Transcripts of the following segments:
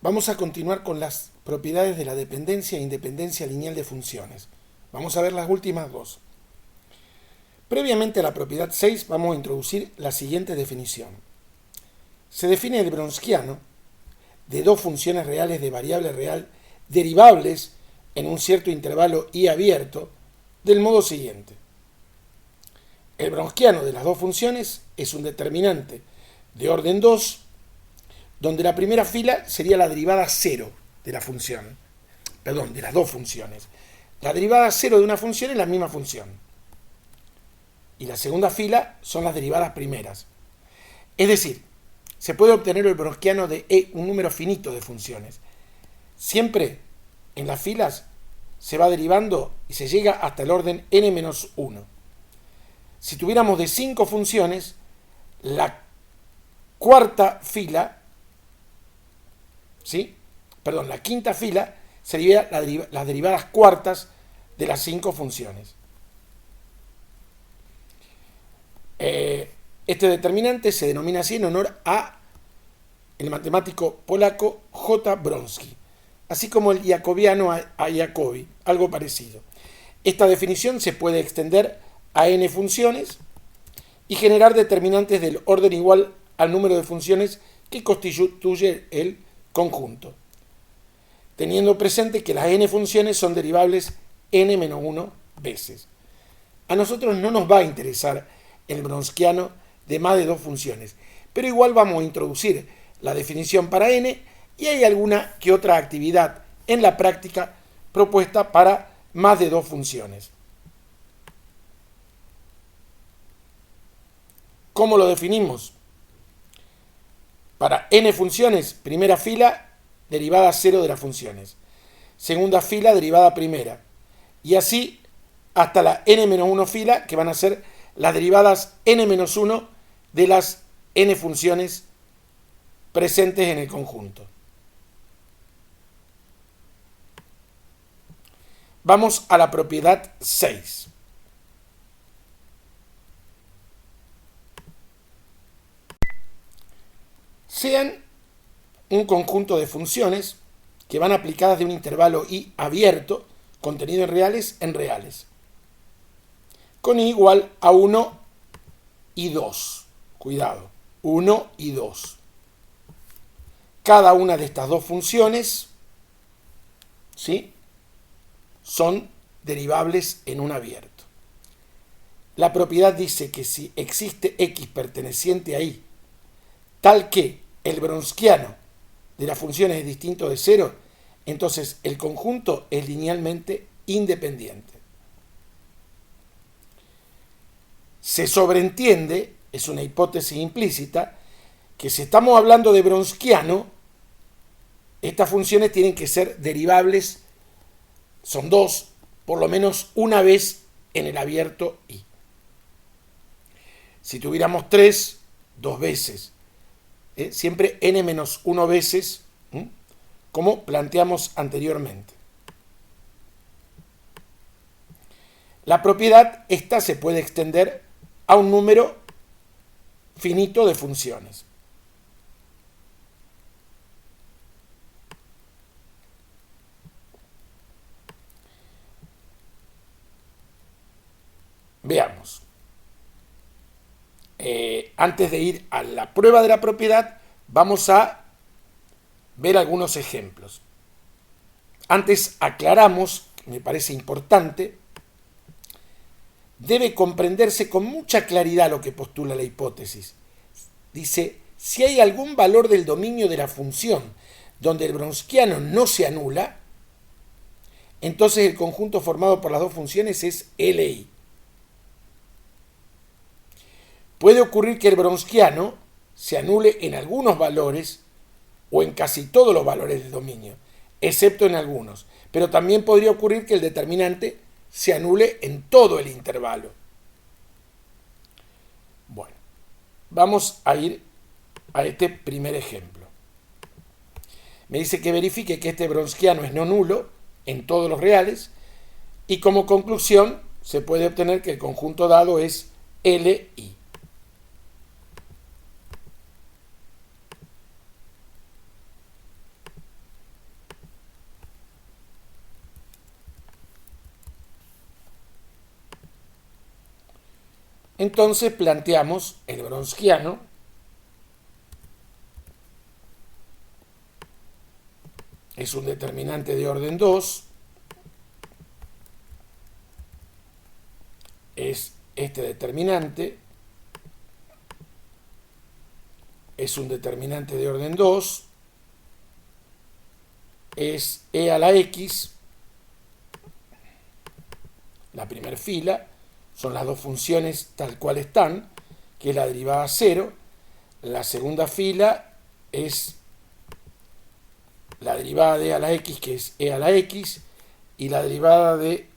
Vamos a continuar con las propiedades de la dependencia e independencia lineal de funciones. Vamos a ver las últimas dos. Previamente a la propiedad 6 vamos a introducir la siguiente definición. Se define el Wronskiano de dos funciones reales de variable real derivables en un cierto intervalo i abierto del modo siguiente. El Wronskiano de las dos funciones es un determinante de orden 2 donde la primera fila sería la derivada 0 de la función, de las dos funciones. La derivada 0 de una función es la misma función. Y la segunda fila son las derivadas primeras. Es decir, se puede obtener el Wronskiano de un número finito de funciones. Siempre en las filas se va derivando y se llega hasta el orden n-1. Si tuviéramos de 5 funciones, la cuarta fila, la quinta fila sería las derivadas cuartas de las 5 funciones. Este determinante se denomina así en honor a el matemático polaco J. Wronski, así como el jacobiano a Jacobi, algo parecido. Esta definición se puede extender a n funciones y generar determinantes del orden igual al número de funciones que constituye el conjunto, teniendo presente que las n funciones son derivables n-1 veces. A nosotros no nos va a interesar el Wronskiano de más de dos funciones, pero igual vamos a introducir la definición para n y hay alguna que otra actividad en la práctica propuesta para más de dos funciones. ¿Cómo lo definimos? Para n funciones, primera fila, derivada 0 de las funciones. Segunda fila, derivada primera. Y así hasta la n-1 fila, que van a ser las derivadas n-1 de las n funciones presentes en el conjunto. Vamos a la propiedad 6. Sean un conjunto de funciones que van aplicadas de un intervalo i abierto, contenido en reales, con i igual a 1 y 2. Cuidado, 1 y 2. Cada una de estas dos funciones, son derivables en un abierto. La propiedad dice que si existe x perteneciente a y, tal que el Wronskiano de las funciones es distinto de 0, entonces el conjunto es linealmente independiente. Se sobreentiende, es una hipótesis implícita, que si estamos hablando de Wronskiano, estas funciones tienen que ser derivables, son dos, por lo menos una vez en el abierto i. Si tuviéramos 3, 2 veces. Siempre n-1 veces, como planteamos anteriormente. La propiedad esta se puede extender a un número finito de funciones. Veamos. Antes de ir a la prueba de la propiedad, vamos a ver algunos ejemplos. Antes aclaramos, me parece importante, debe comprenderse con mucha claridad lo que postula la hipótesis. Dice, si hay algún valor del dominio de la función donde el Wronskiano no se anula, entonces el conjunto formado por las dos funciones es Li. Puede ocurrir que el Wronskiano se anule en algunos valores o en casi todos los valores del dominio, excepto en algunos. Pero también podría ocurrir que el determinante se anule en todo el intervalo. Bueno, vamos a ir a este primer ejemplo. Me dice que verifique que este Wronskiano es no nulo en todos los reales y como conclusión se puede obtener que el conjunto dado es Li. Entonces planteamos el Wronskiano es un determinante de orden 2, es este determinante, es un determinante de orden 2, es e a la x, la primera fila, son las dos funciones tal cual están, que es la derivada 0, la segunda fila es la derivada de e a la x, que es e a la x, y la derivada de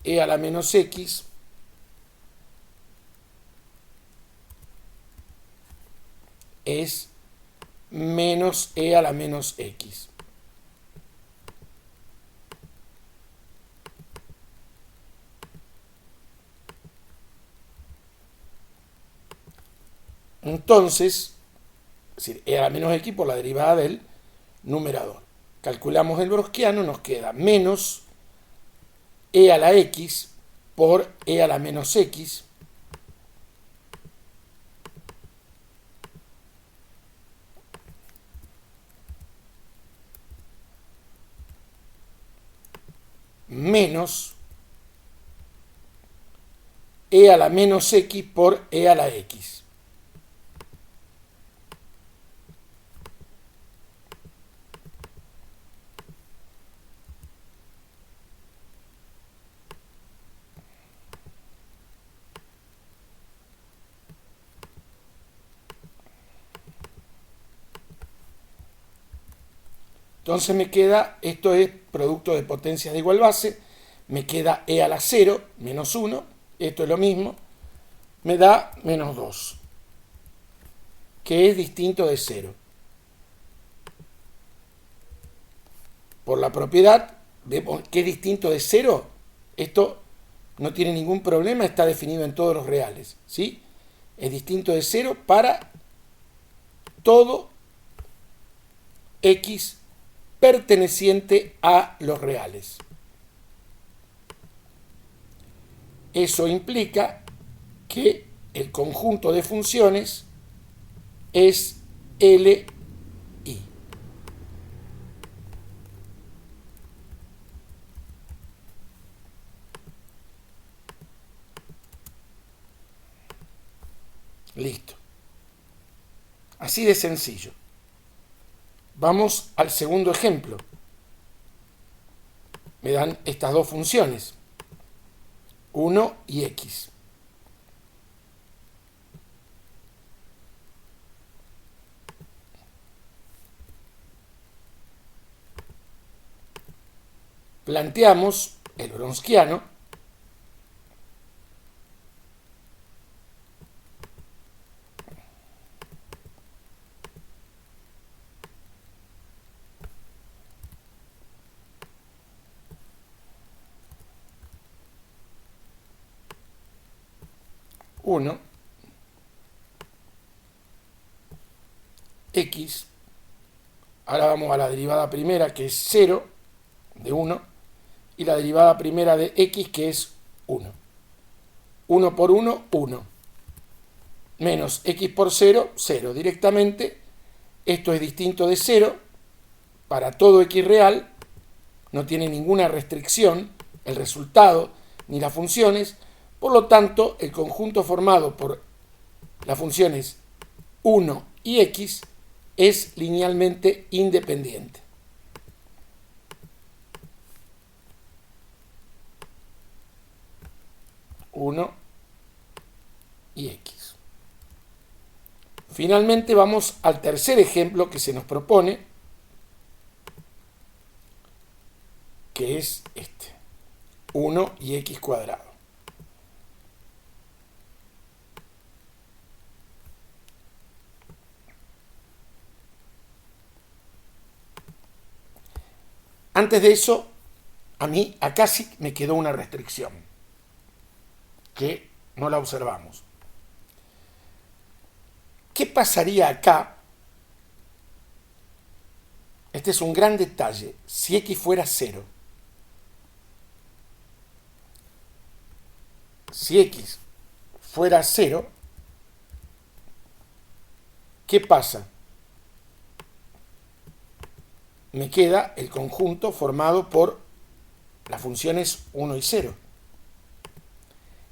e a la menos x, es menos e a la menos x. Entonces, es decir, e a la menos x por la derivada del numerador. Calculamos el Wronskiano, nos queda menos e a la x por e a la menos x, menos e a la menos x por e a la x. Entonces me queda, esto es producto de potencias de igual base, me queda e a la 0, menos 1, esto es lo mismo, me da menos 2, que es distinto de 0. Por la propiedad, vemos que es distinto de 0, esto no tiene ningún problema, está definido en todos los reales, ¿sí? Es distinto de 0 para todo x perteneciente a los reales. Eso implica que el conjunto de funciones es Li. Listo. Así de sencillo. Vamos al segundo ejemplo. Me dan estas dos funciones, 1 y x. Planteamos el Wronskiano x, ahora vamos a la derivada primera que es 0 de 1 y la derivada primera de x que es 1. 1 por 1, 1. Menos x por 0, 0. Directamente, esto es distinto de 0 para todo x real, no tiene ninguna restricción el resultado ni las funciones, por lo tanto, el conjunto formado por las funciones 1 y x es linealmente independiente. Y x. Finalmente vamos al tercer ejemplo que se nos propone, que es este, 1 y x cuadrado. Antes de eso, a mí acá sí me quedó una restricción, que no la observamos. ¿Qué pasaría acá? Este es un gran detalle. Si x fuera 0. Si x fuera 0, ¿qué pasa? Me queda el conjunto formado por las funciones 1 y 0.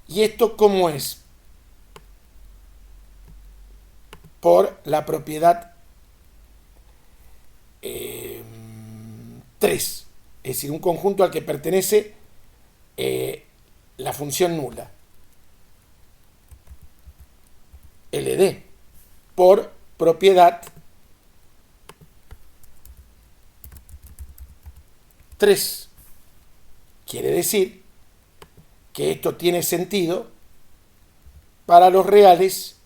¿Y esto cómo es? Por la propiedad 3, es decir, un conjunto al que pertenece la función nula, LD, por propiedad 3. Quiere decir que esto tiene sentido para los reales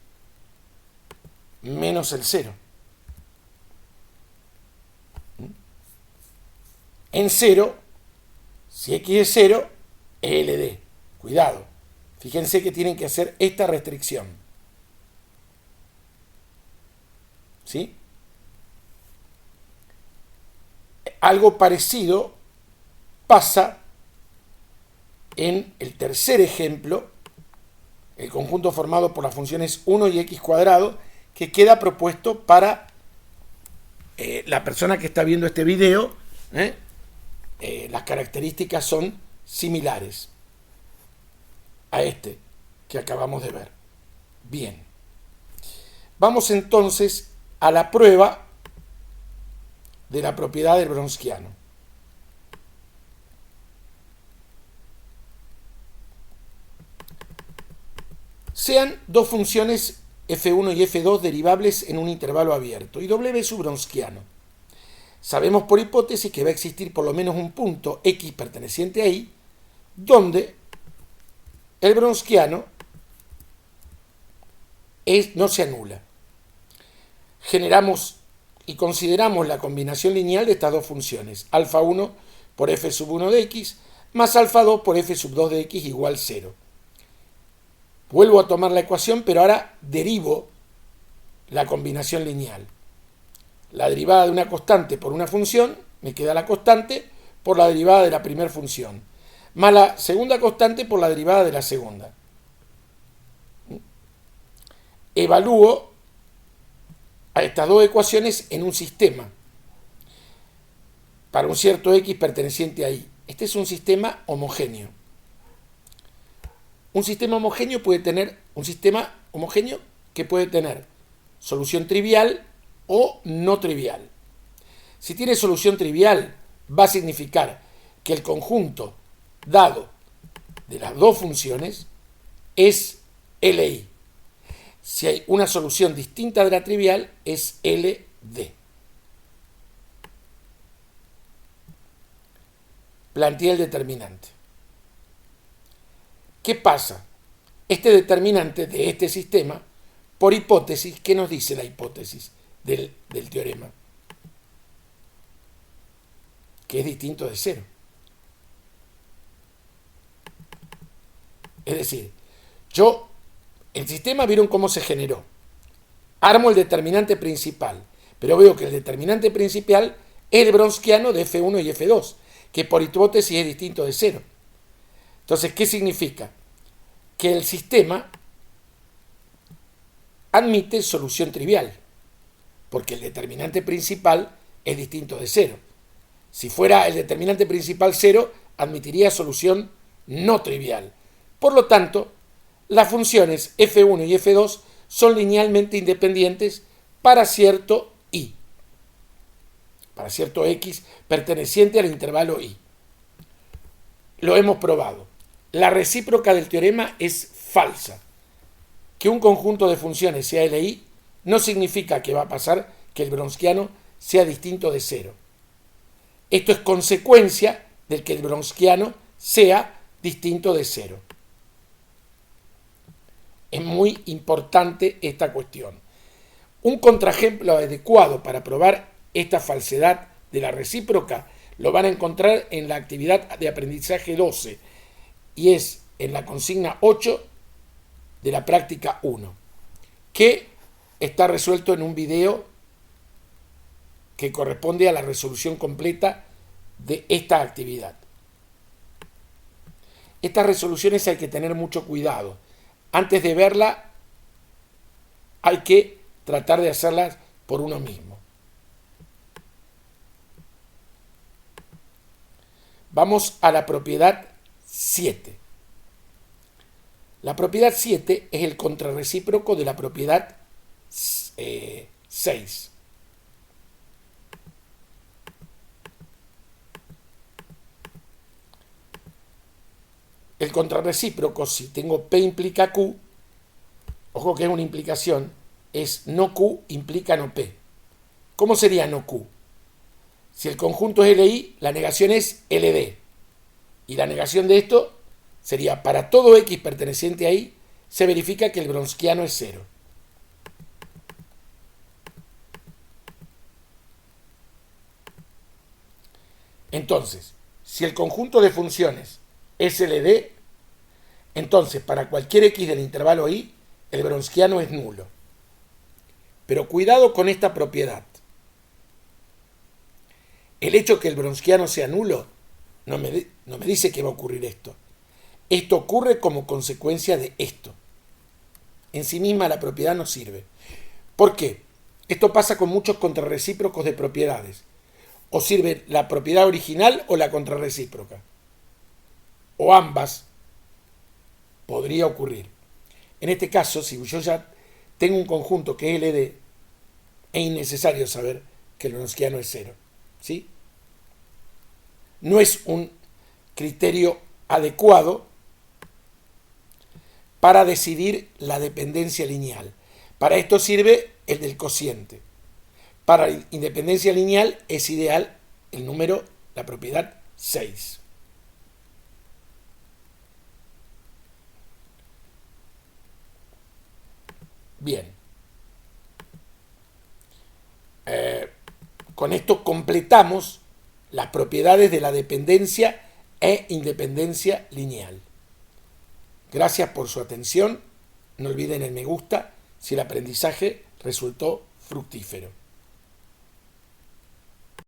menos el 0. En 0, si x es 0, es LD. Cuidado. Fíjense que tienen que hacer esta restricción. ¿Sí? Algo parecido pasa en el tercer ejemplo, el conjunto formado por las funciones 1 y x cuadrado, que queda propuesto para la persona que está viendo este video. Las características son similares a este que acabamos de ver. Bien. Vamos entonces a la prueba de la propiedad del Wronskiano. Sean dos funciones f1 y f2 derivables en un intervalo abierto y W es Wronskiano. Sabemos por hipótesis que va a existir por lo menos un punto x perteneciente a y donde el Wronskiano no se anula. Generamos y consideramos la combinación lineal de estas dos funciones, alfa 1 por f sub 1 de x más alfa 2 por f sub 2 de x igual 0. Vuelvo a tomar la ecuación, pero ahora derivo la combinación lineal. La derivada de una constante por una función, me queda la constante por la derivada de la primera función, más la segunda constante por la derivada de la segunda. Evalúo a estas dos ecuaciones en un sistema para un cierto x perteneciente a y. Este es un sistema homogéneo. Un sistema homogéneo que puede tener solución trivial o no trivial. Si tiene solución trivial, va a significar que el conjunto dado de las dos funciones es LI. Si hay una solución distinta de la trivial, es LD. Planteé el determinante. ¿Qué pasa? Este determinante de este sistema, por hipótesis, ¿qué nos dice la hipótesis del teorema? Que es distinto de 0. Es decir, el sistema, vieron cómo se generó. Armo el determinante principal, pero veo que el determinante principal es el Wronskiano de f1 y f2, que por hipótesis es distinto de 0. Entonces, ¿qué significa? Que el sistema admite solución trivial, porque el determinante principal es distinto de 0. Si fuera el determinante principal 0, admitiría solución no trivial. Por lo tanto, las funciones f1 y f2 son linealmente independientes para cierto y, para cierto x perteneciente al intervalo y. Lo hemos probado. La recíproca del teorema es falsa. Que un conjunto de funciones sea LI no significa que va a pasar que el Wronskiano sea distinto de 0. Esto es consecuencia del que el Wronskiano sea distinto de 0. Es muy importante esta cuestión. Un contraejemplo adecuado para probar esta falsedad de la recíproca lo van a encontrar en la actividad de aprendizaje 12 y es en la consigna 8 de la práctica 1, que está resuelto en un video que corresponde a la resolución completa de esta actividad. Estas resoluciones hay que tener mucho cuidado. antes de verla hay que tratar de hacerlas por uno mismo. Vamos a la propiedad 7. La propiedad 7 es el contrarrecíproco de la propiedad 6. El contrarrecíproco, si tengo P implica Q, ojo que es una implicación, es no Q implica no P. ¿Cómo sería no Q? Si el conjunto es LI, la negación es LD. Y la negación de esto sería, para todo X perteneciente a I, se verifica que el Wronskiano es 0. Entonces, si el conjunto de funciones es LD, entonces para cualquier X del intervalo I, el Wronskiano es nulo. Pero cuidado con esta propiedad. El hecho que el Wronskiano sea nulo no me dice que va a ocurrir esto. Esto ocurre como consecuencia de esto. En sí misma la propiedad no sirve. ¿Por qué? Esto pasa con muchos contrarrecíprocos de propiedades. O sirve la propiedad original o la contrarrecíproca. O ambas podría ocurrir. En este caso, si yo ya tengo un conjunto que es LD, es innecesario saber que el Wronskiano es 0. ¿Sí? No es un criterio adecuado para decidir la dependencia lineal. Para esto sirve el del cociente. Para la independencia lineal es ideal el número, la propiedad 6. Bien. Con esto completamos las propiedades de la dependencia e independencia lineal. Gracias por su atención. No olviden el me gusta si el aprendizaje resultó fructífero.